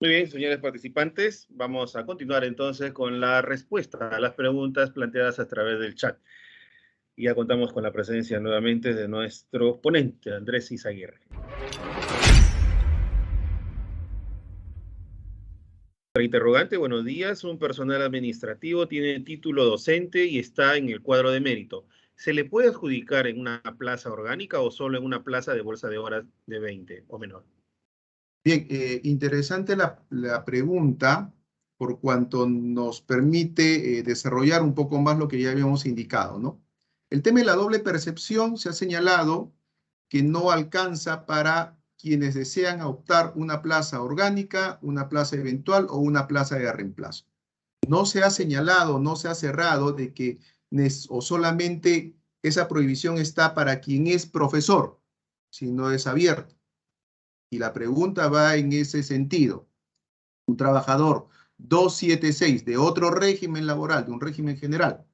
Muy bien, señores participantes, vamos a continuar entonces con la respuesta a las preguntas planteadas a través del chat. Y ya contamos con la presencia nuevamente de nuestro ponente, Andrés Izaguirre. Interrogante, buenos días. Un personal administrativo tiene título docente y está en el cuadro de mérito. ¿Se le puede adjudicar en una plaza orgánica o solo en una plaza de bolsa de horas de 20 o menor? Bien, interesante la pregunta por cuanto nos permite desarrollar un poco más lo que ya habíamos indicado, ¿no? El tema de la doble percepción se ha señalado que no alcanza para quienes desean optar una plaza orgánica, una plaza eventual o una plaza de reemplazo. No se ha señalado, no se ha cerrado de que o solamente esa prohibición está para quien es profesor, sino es abierto. Y la pregunta va en ese sentido. Un trabajador 276 de otro régimen laboral, de un régimen general,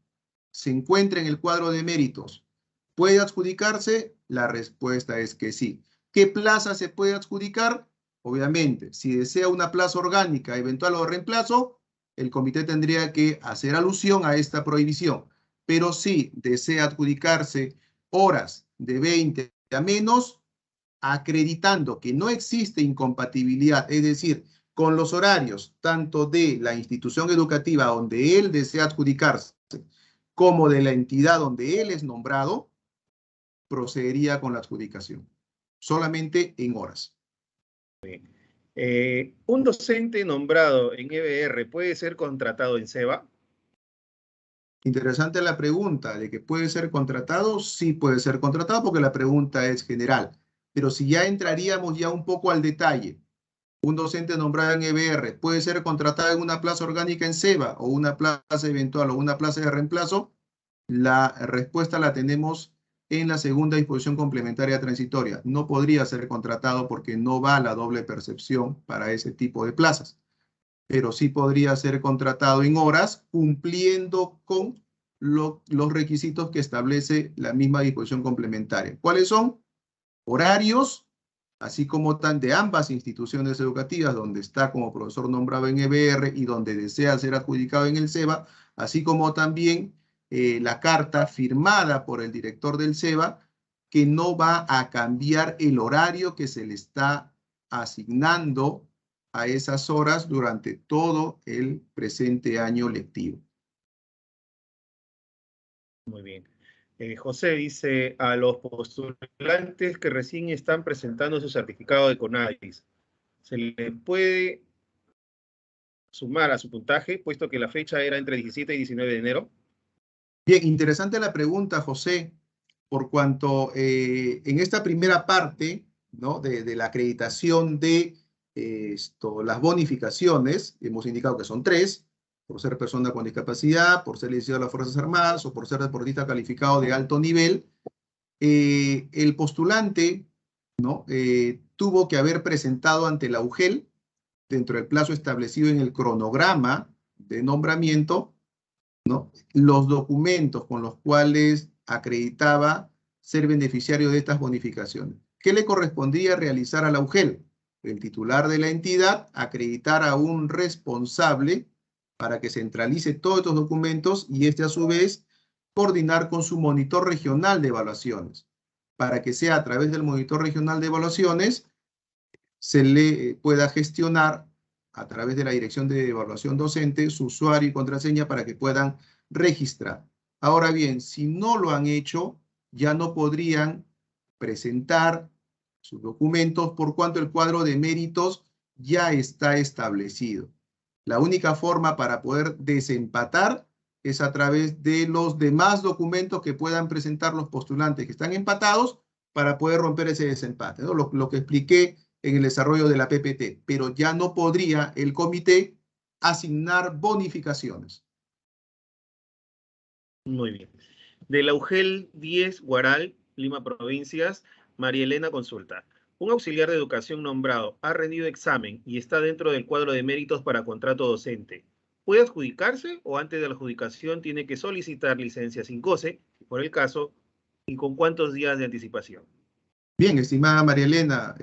se encuentra en el cuadro de méritos. ¿Puede adjudicarse? La respuesta es que sí. ¿Qué plaza se puede adjudicar? Obviamente, si desea una plaza orgánica, eventual o reemplazo, el comité tendría que hacer alusión a esta prohibición. Pero si desea adjudicarse horas de 20 a menos, acreditando que no existe incompatibilidad, es decir, con los horarios tanto de la institución educativa donde él desea adjudicarse como de la entidad donde él es nombrado, procedería con la adjudicación, solamente en horas. ¿Un docente nombrado en EBR puede ser contratado en SEBA? Interesante la pregunta de que puede ser contratado. Sí puede ser contratado porque la pregunta es general. Pero si ya entraríamos ya un poco al detalle, un docente nombrado en EBR puede ser contratado en una plaza orgánica en SEBA o una plaza eventual o una plaza de reemplazo. La respuesta la tenemos en la segunda disposición complementaria transitoria. No podría ser contratado porque no va la doble percepción para ese tipo de plazas, pero sí podría ser contratado en horas cumpliendo con los requisitos que establece la misma disposición complementaria. ¿Cuáles son? Horarios, así como tan de ambas instituciones educativas, donde está como profesor nombrado en EBR y donde desea ser adjudicado en el SEBA, así como también la carta firmada por el director del SEBA, que no va a cambiar el horario que se le está asignando a esas horas durante todo el presente año lectivo. Muy bien. José dice, a los postulantes que recién están presentando su certificado de CONADIS, ¿se le puede sumar a su puntaje, puesto que la fecha era entre 17 y 19 de enero? Bien, interesante la pregunta, José, por cuanto en esta primera parte, ¿no?, de la acreditación de las bonificaciones, hemos indicado que son 3, por ser persona con discapacidad, por ser licenciado de las Fuerzas Armadas o por ser deportista calificado de alto nivel. El postulante, ¿no?, tuvo que haber presentado ante la UGEL, dentro del plazo establecido en el cronograma de nombramiento, ¿no?, los documentos con los cuales acreditaba ser beneficiario de estas bonificaciones. ¿Qué le correspondía realizar a la UGEL? El titular de la entidad acreditar a un responsable para que centralice todos estos documentos y este a su vez coordinar con su monitor regional de evaluaciones, para que sea a través del monitor regional de evaluaciones se le pueda gestionar a través de la dirección de evaluación docente su usuario y contraseña para que puedan registrar. Ahora bien, si no lo han hecho, ya no podrían presentar sus documentos por cuanto el cuadro de méritos ya está establecido. La única forma para poder desempatar es a través de los demás documentos que puedan presentar los postulantes que están empatados para poder romper ese desempate, ¿no? Lo que expliqué en el desarrollo de la PPT, pero ya no podría el comité asignar bonificaciones. Muy bien. De la UGEL 10, Guaral, Lima Provincias, María Elena consulta. Un auxiliar de educación nombrado ha rendido examen y está dentro del cuadro de méritos para contrato docente. ¿Puede adjudicarse o antes de la adjudicación tiene que solicitar licencia sin goce, por el caso, y con cuántos días de anticipación? Bien, estimada María Elena,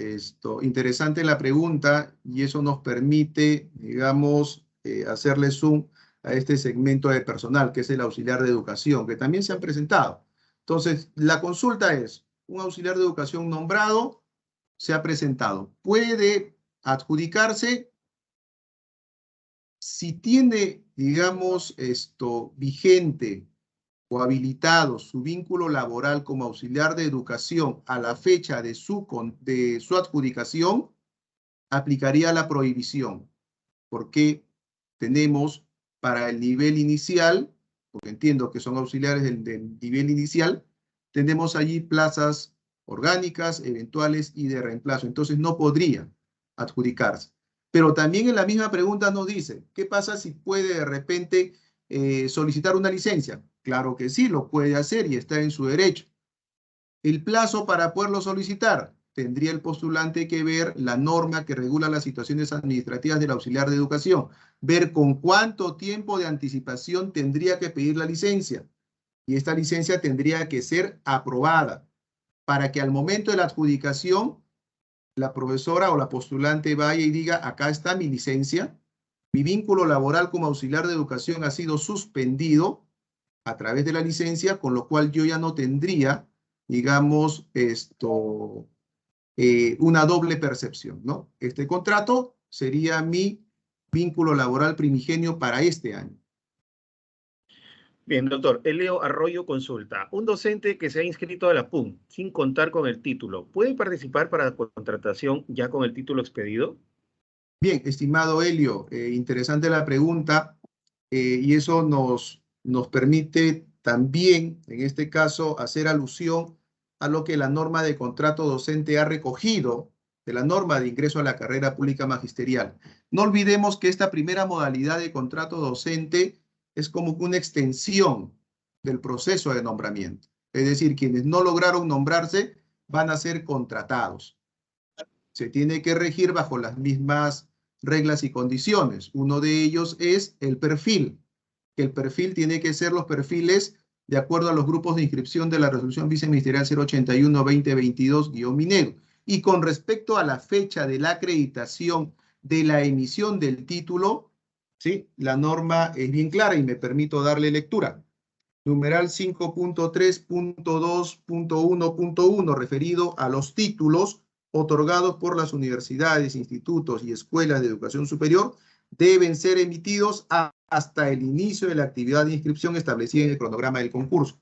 interesante la pregunta y eso nos permite, digamos, hacerle zoom a este segmento de personal, que es el auxiliar de educación, que también se han presentado. Entonces, la consulta es, un auxiliar de educación nombrado se ha presentado. ¿Puede adjudicarse? Si tiene, digamos, vigente o habilitado su vínculo laboral como auxiliar de educación a la fecha de su adjudicación, aplicaría la prohibición, porque tenemos para el nivel inicial, porque entiendo que son auxiliares del nivel inicial, tenemos allí plazas orgánicas, eventuales y de reemplazo. Entonces no podría adjudicarse. Pero también en la misma pregunta nos dice, ¿qué pasa si puede de repente solicitar una licencia? Claro que sí, lo puede hacer y está en su derecho. El plazo para poderlo solicitar, tendría el postulante que ver la norma que regula las situaciones administrativas del auxiliar de educación, ver con cuánto tiempo de anticipación tendría que pedir la licencia. Y esta licencia tendría que ser aprobada para que al momento de la adjudicación la profesora o la postulante vaya y diga, acá está mi licencia, mi vínculo laboral como auxiliar de educación ha sido suspendido a través de la licencia, con lo cual yo ya no tendría, digamos, una doble percepción, ¿no? Este contrato sería mi vínculo laboral primigenio para este año. Bien, doctor. Eleo Arroyo consulta. Un docente que se ha inscrito a la PUM sin contar con el título, ¿puede participar para la contratación ya con el título expedido? Bien, estimado Helio, interesante la pregunta y eso nos permite también, en este caso, hacer alusión a lo que la norma de contrato docente ha recogido de la norma de ingreso a la carrera pública magisterial. No olvidemos que esta primera modalidad de contrato docente es como una extensión del proceso de nombramiento. Es decir, quienes no lograron nombrarse van a ser contratados. Se tiene que regir bajo las mismas reglas y condiciones. Uno de ellos es el perfil, que el perfil tiene que ser los perfiles de acuerdo a los grupos de inscripción de la resolución viceministerial 081-2022-MINEDO. Y con respecto a la fecha de la acreditación de la emisión del título, ¿sí? La norma es bien clara y me permito darle lectura. Numeral 5.3.2.1.1 referido a los títulos otorgados por las universidades, institutos y escuelas de educación superior deben ser emitidos hasta el inicio de la actividad de inscripción establecida en el cronograma del concurso.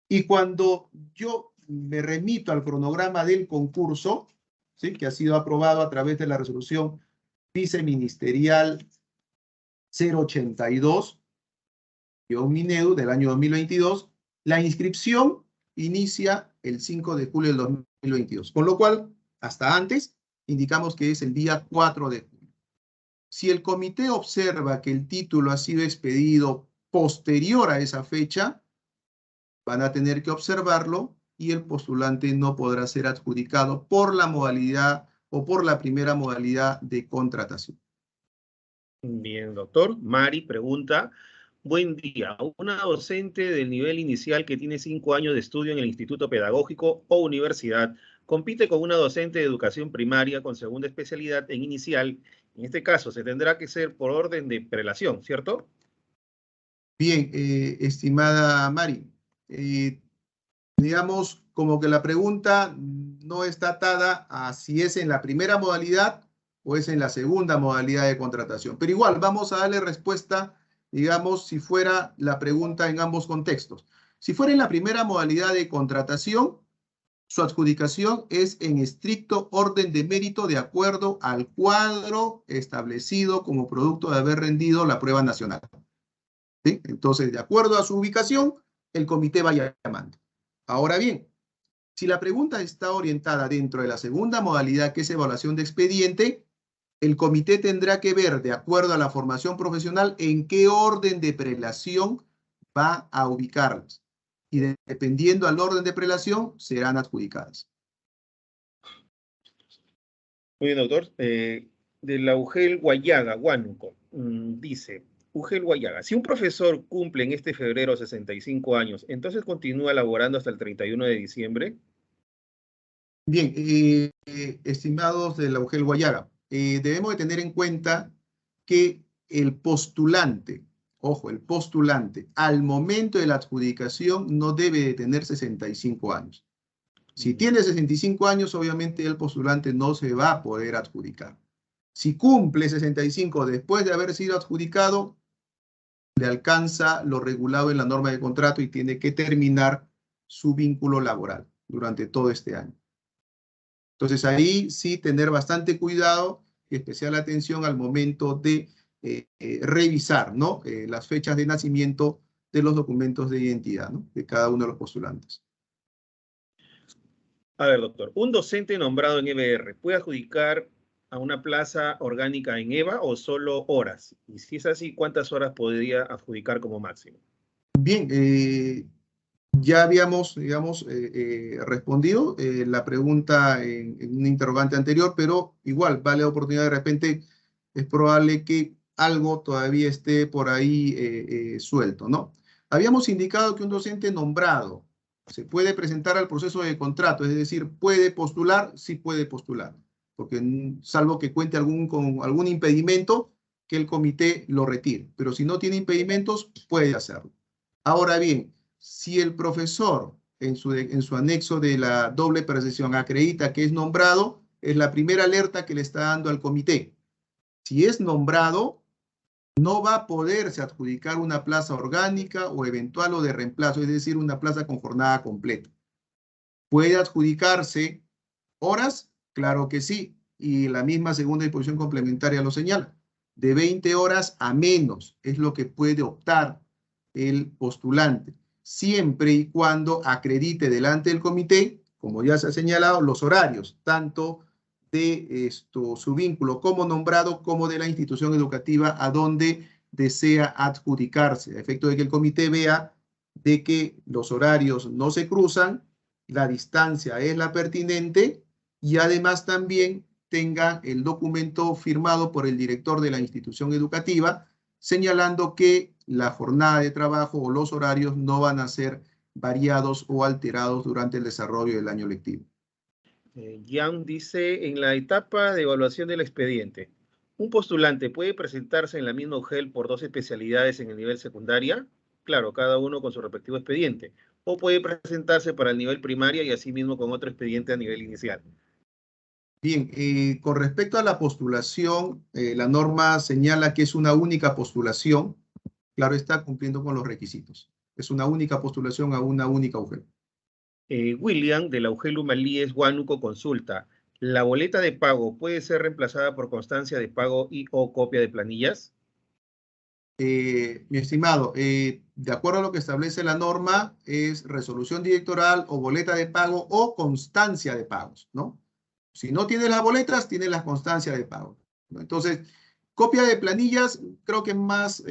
Y cuando yo me remito al cronograma del concurso, ¿sí? Que ha sido aprobado a través de la resolución viceministerial 082, MINEDU del año 2022, la inscripción inicia el 5 de julio del 2022, con lo cual, hasta antes, indicamos que es el día 4 de julio. Si el comité observa que el título ha sido expedido posterior a esa fecha, van a tener que observarlo y el postulante no podrá ser adjudicado por la modalidad o por la primera modalidad de contratación. Bien, doctor. Mari pregunta. Buen día. Una docente del nivel inicial que tiene 5 años de estudio en el instituto pedagógico o universidad compite con una docente de educación primaria con segunda especialidad en inicial. En este caso, se tendrá que ser por orden de prelación, ¿cierto? Bien, estimada Mari, digamos, como que la pregunta no está atada a si es en la primera modalidad o es en la segunda modalidad de contratación. Pero igual, vamos a darle respuesta, digamos, si fuera la pregunta en ambos contextos. Si fuera en la primera modalidad de contratación, su adjudicación es en estricto orden de mérito de acuerdo al cuadro establecido como producto de haber rendido la prueba nacional. ¿Sí? Entonces, de acuerdo a su ubicación, el comité va llamando. Ahora bien, si la pregunta está orientada dentro de la segunda modalidad, que es evaluación de expediente, el comité tendrá que ver, de acuerdo a la formación profesional, en qué orden de prelación va a ubicarlas. Y dependiendo al orden de prelación, serán adjudicadas. Muy bien, doctor. De la UGEL Guayaga, Huánuco, dice, UGEL Guayaga, si un profesor cumple en este febrero 65 años, entonces continúa laborando hasta el 31 de diciembre. Bien, estimados de la UGEL Guayaga, debemos de tener en cuenta que el postulante, ojo, el postulante, al momento de la adjudicación no debe de tener 65 años. Si tiene 65 años, obviamente el postulante no se va a poder adjudicar. Si cumple 65 después de haber sido adjudicado, le alcanza lo regulado en la norma de contrato y tiene que terminar su vínculo laboral durante todo este año. Entonces ahí sí tener bastante cuidado y especial atención al momento de revisar, ¿no? Las fechas de nacimiento de los documentos de identidad, ¿no? De cada uno de los postulantes. A ver, doctor, ¿un docente nombrado en EBR puede adjudicar a una plaza orgánica en EVA o solo horas? Y si es así, ¿cuántas horas podría adjudicar como máximo? Bien, ya habíamos, digamos, respondido la pregunta en un interrogante anterior, pero igual, vale la oportunidad, de repente es probable que algo todavía esté por ahí suelto, ¿no? Habíamos indicado que un docente nombrado se puede presentar al proceso de contrato, es decir, puede postular, sí puede postular, porque salvo que cuente con algún impedimento, que el comité lo retire, pero si no tiene impedimentos, puede hacerlo. Ahora bien, si el profesor en su anexo de la doble percepción acredita que es nombrado, es la primera alerta que le está dando al comité. Si es nombrado, no va a poderse adjudicar una plaza orgánica o eventual o de reemplazo, es decir, una plaza con jornada completa. ¿Puede adjudicarse horas? Claro que sí, y la misma segunda disposición complementaria lo señala. De 20 horas a menos es lo que puede optar el postulante, siempre y cuando acredite delante del comité, como ya se ha señalado, los horarios, tanto de su vínculo como nombrado, como de la institución educativa a donde desea adjudicarse, a efecto de que el comité vea de que los horarios no se cruzan, la distancia es la pertinente y además también tenga el documento firmado por el director de la institución educativa, señalando que la jornada de trabajo o los horarios no van a ser variados o alterados durante el desarrollo del año lectivo. Jan dice, en la etapa de evaluación del expediente, ¿un postulante puede presentarse en la misma UGEL por dos especialidades en el nivel secundaria? Claro, cada uno con su respectivo expediente. ¿O puede presentarse para el nivel primaria y asimismo con otro expediente a nivel inicial? Bien, con respecto a la postulación, la norma señala que es una única postulación. Claro, está cumpliendo con los requisitos. Es una única postulación a una única UGEL. William, de la UGEL Humalíes Huánuco, consulta, ¿la boleta de pago puede ser reemplazada por constancia de pago y o copia de planillas? Mi estimado, de acuerdo a lo que establece la norma, es resolución directoral o boleta de pago o constancia de pagos, ¿no? Si no tienes las boletas, tienes la constancia de pago, ¿no? Entonces, copia de planillas, creo que más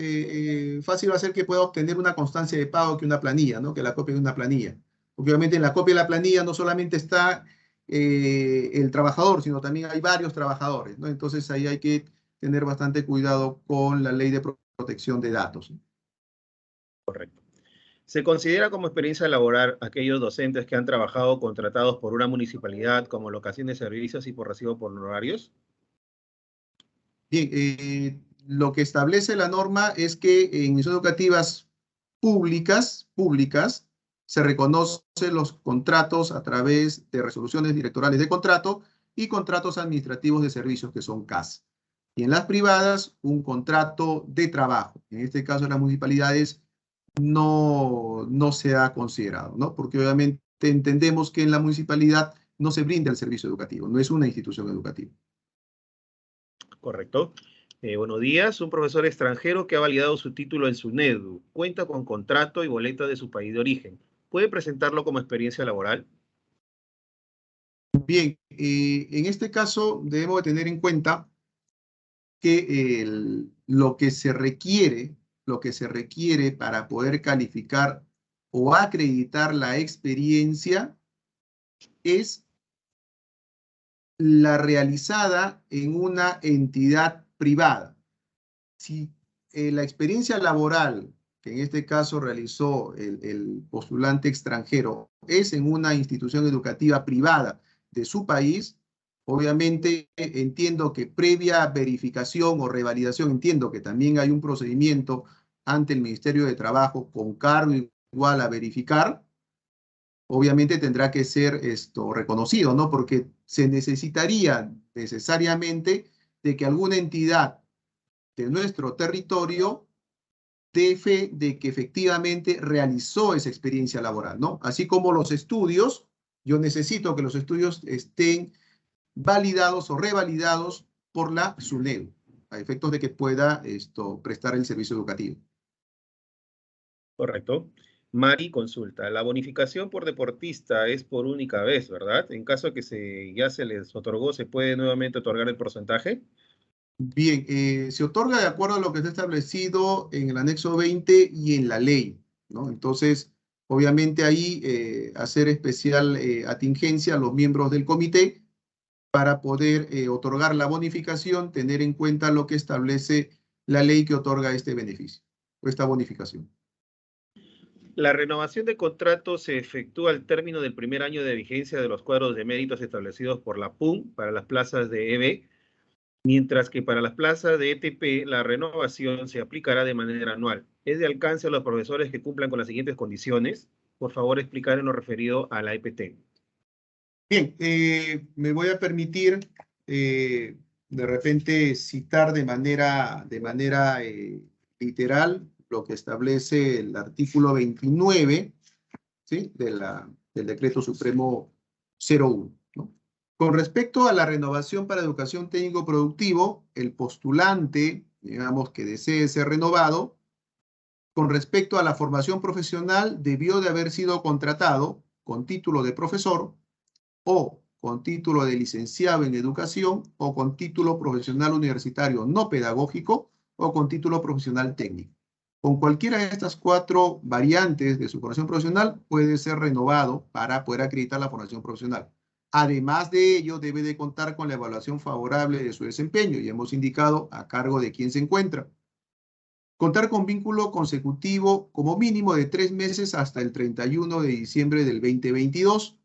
fácil va a ser que pueda obtener una constancia de pago que una planilla, ¿no? Que la copia de una planilla. Porque obviamente en la copia de la planilla no solamente está el trabajador, sino también hay varios trabajadores, ¿no? Entonces ahí hay que tener bastante cuidado con la ley de protección de datos. Correcto. ¿Se considera como experiencia laboral aquellos docentes que han trabajado contratados por una municipalidad como locación de servicios y por recibo por honorarios? Bien, lo que establece la norma es que en instituciones educativas públicas, se reconocen los contratos a través de resoluciones directorales de contrato y contratos administrativos de servicios, que son CAS. Y en las privadas, un contrato de trabajo. En este caso, en las municipalidades no se ha considerado, ¿no? Porque obviamente entendemos que en la municipalidad no se brinda el servicio educativo, no es una institución educativa. Correcto. Buenos días. Un profesor extranjero que ha validado su título en SUNEDU cuenta con contrato y boleta de su país de origen. ¿Puede presentarlo como experiencia laboral? Bien, en este caso debemos de tener en cuenta que lo que se requiere para poder calificar o acreditar la experiencia es la realizada en una entidad privada. Si la experiencia laboral que en este caso realizó el postulante extranjero es en una institución educativa privada de su país. Obviamente entiendo que previa verificación o revalidación, entiendo que también hay un procedimiento ante el Ministerio de Trabajo con cargo igual a verificar. Obviamente tendrá que ser reconocido, ¿no? Porque se necesitaría necesariamente de que alguna entidad de nuestro territorio dé fe de que efectivamente realizó esa experiencia laboral, ¿no? Así como los estudios, yo necesito que los estudios estén validados o revalidados por la SUNEDU, a efectos de que pueda prestar el servicio educativo. Correcto. Mari consulta, la bonificación por deportista es por única vez, ¿verdad? En caso de que ya se les otorgó, ¿se puede nuevamente otorgar el porcentaje? Bien, se otorga de acuerdo a lo que está establecido en el anexo 20 y en la ley, ¿no? Entonces, obviamente ahí hacer especial atingencia a los miembros del comité para poder otorgar la bonificación, tener en cuenta lo que establece la ley que otorga este beneficio o esta bonificación. La renovación de contrato se efectúa al término del primer año de vigencia de los cuadros de méritos establecidos por la PUM para las plazas de EB, mientras que para las plazas de ETP la renovación se aplicará de manera anual. ¿Es de alcance a los profesores que cumplan con las siguientes condiciones? Por favor, explicar en lo referido a la EPT. Bien, me voy a permitir de repente citar de manera literal lo que establece el artículo 29, ¿sí? del Decreto Supremo 01, ¿no? Con respecto a la renovación para educación técnico-productivo, el postulante, digamos, que desee ser renovado, con respecto a la formación profesional, debió de haber sido contratado con título de profesor o con título de licenciado en educación o con título profesional universitario no pedagógico o con título profesional técnico. Con cualquiera de estas 4 variantes de su formación profesional puede ser renovado para poder acreditar la formación profesional. Además de ello, debe de contar con la evaluación favorable de su desempeño y hemos indicado a cargo de quién se encuentra. Contar con vínculo consecutivo como mínimo de 3 meses hasta el 31 de diciembre del 2022.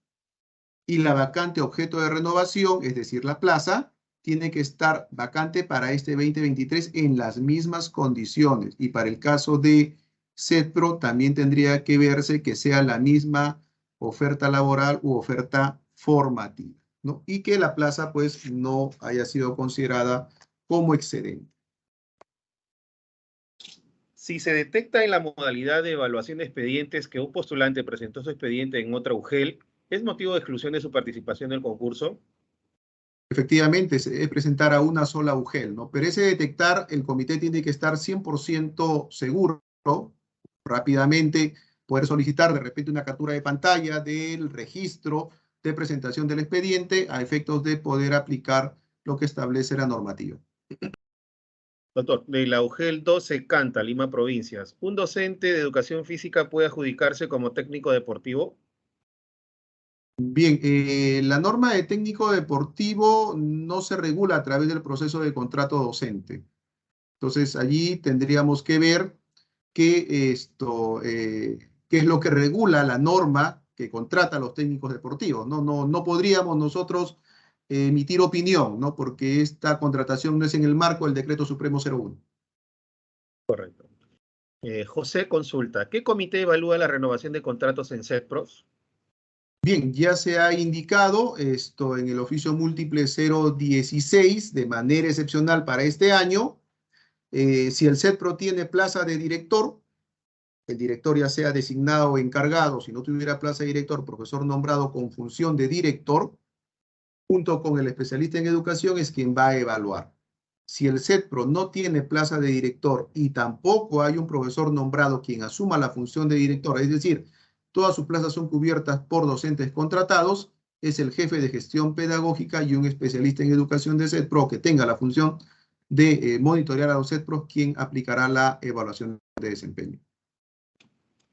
Y la vacante objeto de renovación, es decir, la plaza, tiene que estar vacante para este 2023 en las mismas condiciones. Y para el caso de CETPRO también tendría que verse que sea la misma oferta laboral u oferta formativa, ¿no? Y que la plaza pues no haya sido considerada como excedente. Si se detecta en la modalidad de evaluación de expedientes que un postulante presentó su expediente en otra UGEL, ¿es motivo de exclusión de su participación en el concurso? Efectivamente, se debe presentar a una sola UGEL, ¿no? Pero ese detectar, el comité tiene que estar 100% seguro, rápidamente poder solicitar de repente una captura de pantalla del registro de presentación del expediente a efectos de poder aplicar lo que establece la normativa. Doctor, de la UGEL 12 Canta, Lima Provincias, ¿un docente de educación física puede adjudicarse como técnico deportivo? Bien, la norma de técnico deportivo no se regula a través del proceso de contrato docente. Entonces, allí tendríamos que ver qué es lo que regula la norma que contrata a los técnicos deportivos. No podríamos nosotros emitir opinión, ¿no? Porque esta contratación no es en el marco del Decreto Supremo 01. Correcto. José consulta, ¿qué comité evalúa la renovación de contratos en CETPROS? Bien, ya se ha indicado esto en el oficio múltiple 016 de manera excepcional para este año. Si el CETPRO tiene plaza de director, el director ya sea designado o encargado, si no tuviera plaza de director, profesor nombrado con función de director, junto con el especialista en educación, es quien va a evaluar. Si el CETPRO no tiene plaza de director y tampoco hay un profesor nombrado quien asuma la función de director, es decir, todas sus plazas son cubiertas por docentes contratados, es el jefe de gestión pedagógica y un especialista en educación de CETPRO que tenga la función de monitorear a los CETPROs quien aplicará la evaluación de desempeño.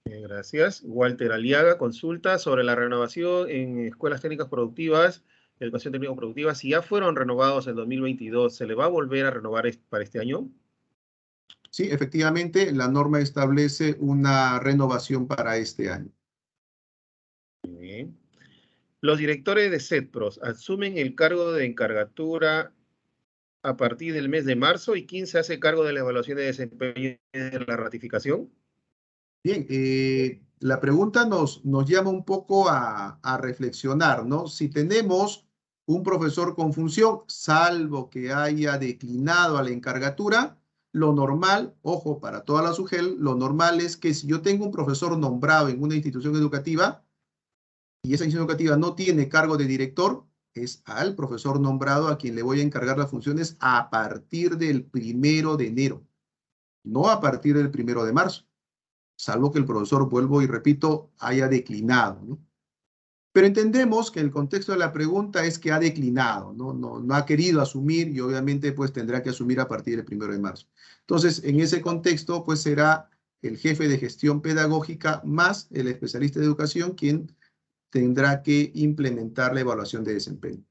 Gracias. Walter Aliaga consulta sobre la renovación en escuelas técnicas productivas, educación técnico productiva. Si ya fueron renovados en 2022, ¿se le va a volver a renovar para este año? Sí, efectivamente, la norma establece una renovación para este año. Muy bien. Los directores de CETPROS asumen el cargo de encargatura a partir del mes de marzo, y ¿quién se hace cargo de la evaluación de desempeño de la ratificación? Bien, la pregunta nos llama un poco a reflexionar, ¿no? Si tenemos un profesor con función, salvo que haya declinado a la encargatura, lo normal, ojo, para toda la SUGEL, lo normal es que si yo tengo un profesor nombrado en una institución educativa y esa institución educativa no tiene cargo de director, es al profesor nombrado a quien le voy a encargar las funciones a partir del 1 de enero, no a partir del 1 de marzo, salvo que el profesor, vuelvo y repito, haya declinado, ¿no? Pero entendemos que el contexto de la pregunta es que ha declinado, no ha querido asumir y obviamente pues tendrá que asumir a partir del 1 de marzo. Entonces, en ese contexto pues será el jefe de gestión pedagógica más el especialista de educación quien tendrá que implementar la evaluación de desempeño.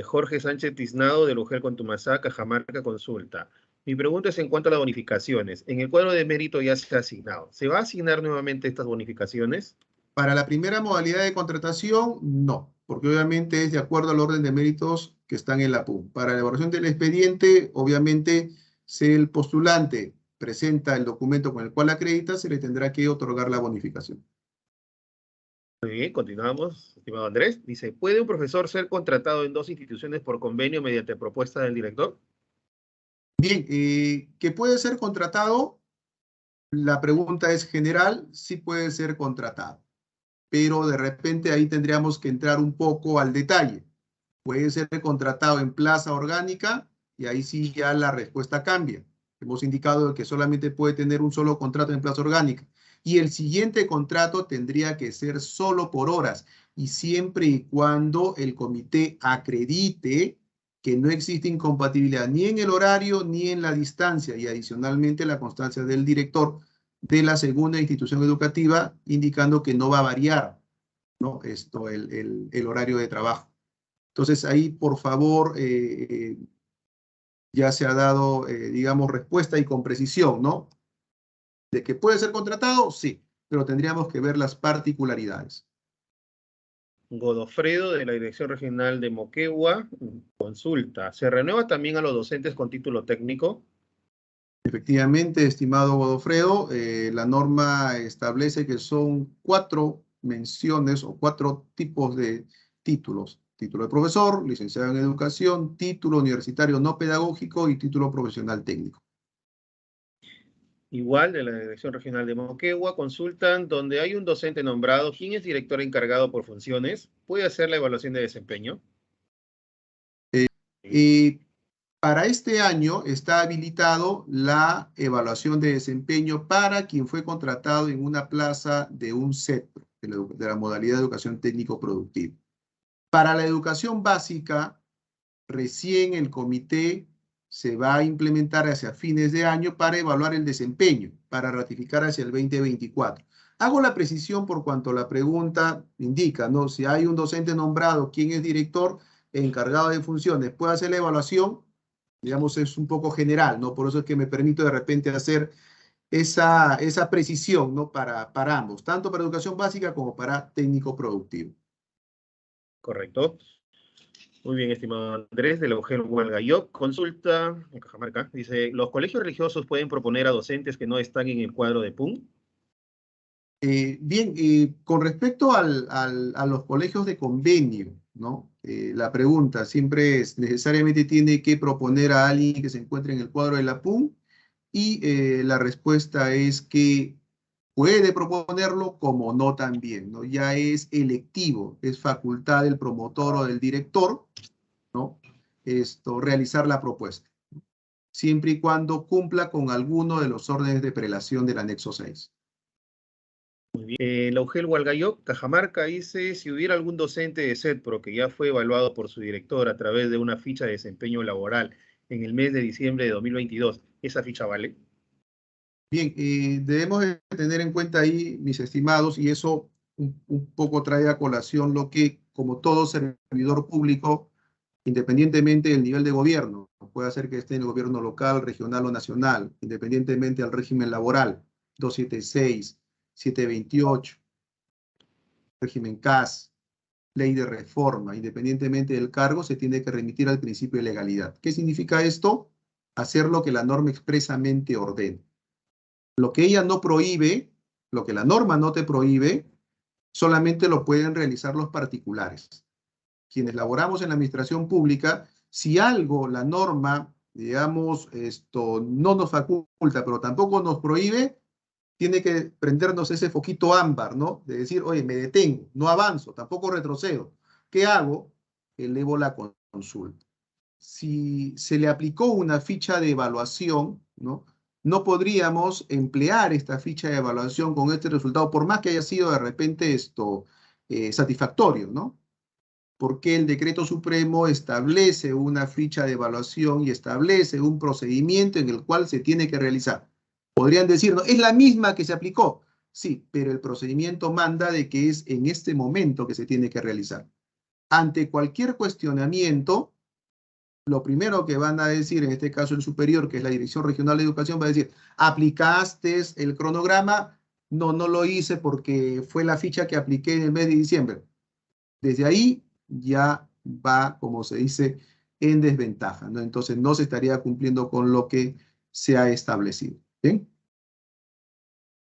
Jorge Sánchez Tiznado, de Lujel Contumaxá, Cajamarca, consulta. Mi pregunta es en cuanto a las bonificaciones. En el cuadro de mérito ya se ha asignado. ¿Se va a asignar nuevamente estas bonificaciones? Para la primera modalidad de contratación, no, porque obviamente es de acuerdo al orden de méritos que están en la PUM. Para la elaboración del expediente, obviamente, si el postulante presenta el documento con el cual acredita, se le tendrá que otorgar la bonificación. Muy bien, continuamos, estimado Andrés. Dice, ¿puede un profesor ser contratado en dos instituciones por convenio mediante propuesta del director? Bien, ¿que puede ser contratado? La pregunta es general, sí puede ser contratado, pero de repente ahí tendríamos que entrar un poco al detalle. Puede ser contratado en plaza orgánica y ahí sí ya la respuesta cambia. Hemos indicado que solamente puede tener un solo contrato en plaza orgánica y el siguiente contrato tendría que ser solo por horas y siempre y cuando el comité acredite que no existe incompatibilidad ni en el horario ni en la distancia y adicionalmente la constancia del director de la segunda institución educativa indicando que no va a variar, ¿no? el horario de trabajo. Entonces ahí, por favor, ya se ha dado, digamos, respuesta y con precisión, ¿no? ¿De que puede ser contratado? Sí, pero tendríamos que ver las particularidades. Godofredo, de la Dirección Regional de Moquegua, consulta. ¿Se renueva también a los docentes con título técnico? Efectivamente, estimado Godofredo, la norma establece que son 4 menciones o 4 tipos de títulos. Título de profesor, licenciado en educación, título universitario no pedagógico y título profesional técnico. Igual, de la Dirección Regional de Moquegua, consultan donde hay un docente nombrado, ¿quién es director encargado por funciones? ¿Puede hacer la evaluación de desempeño? Y para este año está habilitado la evaluación de desempeño para quien fue contratado en una plaza de un CETPRO, de la modalidad de educación técnico-productiva. Para la educación básica, recién el comité se va a implementar hacia fines de año para evaluar el desempeño, para ratificar hacia el 2024. Hago la precisión por cuanto la pregunta indica, ¿no? Si hay un docente nombrado, ¿quién es director encargado de funciones? ¿Puede hacer la evaluación? Digamos, es un poco general, ¿no? Por eso es que me permito de repente hacer esa precisión, ¿no? Para ambos, tanto para educación básica como para técnico productivo. Correcto. Muy bien, estimado Andrés, de la UGEL Hualgayoc, consulta en Cajamarca. Dice, ¿los colegios religiosos pueden proponer a docentes que no están en el cuadro de PUM? Bien, con respecto a los colegios de convenio, ¿no? La pregunta siempre es, ¿necesariamente tiene que proponer a alguien que se encuentre en el cuadro de la PUM? Y la respuesta es que puede proponerlo como no también, ¿no? Ya es electivo, es facultad del promotor o del director, ¿no? Realizar la propuesta, siempre y cuando cumpla con alguno de los órdenes de prelación del anexo 6. Muy bien. La UGEL Hualgayoc, Cajamarca, dice, si hubiera algún docente de CETPRO que ya fue evaluado por su director a través de una ficha de desempeño laboral en el mes de diciembre de 2022, ¿esa ficha vale? Bien, debemos de tener en cuenta ahí, mis estimados, y eso un poco trae a colación lo que, como todo servidor público, independientemente del nivel de gobierno, puede ser que esté en el gobierno local, regional o nacional, independientemente del régimen laboral, 276, 728, régimen CAS, ley de reforma, independientemente del cargo, se tiene que remitir al principio de legalidad. ¿Qué significa esto? Hacer lo que la norma expresamente ordena. Lo que ella no prohíbe, lo que la norma no te prohíbe, solamente lo pueden realizar los particulares. Quienes laboramos en la administración pública, si algo la norma, digamos, no nos faculta, pero tampoco nos prohíbe, tiene que prendernos ese foquito ámbar, ¿no? De decir, oye, me detengo, no avanzo, tampoco retrocedo. ¿Qué hago? Elevo la consulta. Si se le aplicó una ficha de evaluación, ¿no? No podríamos emplear esta ficha de evaluación con este resultado, por más que haya sido de repente satisfactorio, ¿no? Porque el decreto supremo establece una ficha de evaluación y establece un procedimiento en el cual se tiene que realizar. Podrían decir, no, es la misma que se aplicó. Sí, pero el procedimiento manda de que es en este momento que se tiene que realizar. Ante cualquier cuestionamiento, lo primero que van a decir, en este caso el superior, que es la Dirección Regional de Educación, va a decir, ¿aplicaste el cronograma? No, no lo hice porque fue la ficha que apliqué en el mes de diciembre. Desde ahí ya va, como se dice, en desventaja, ¿no? Entonces no se estaría cumpliendo con lo que se ha establecido. ¿Bien?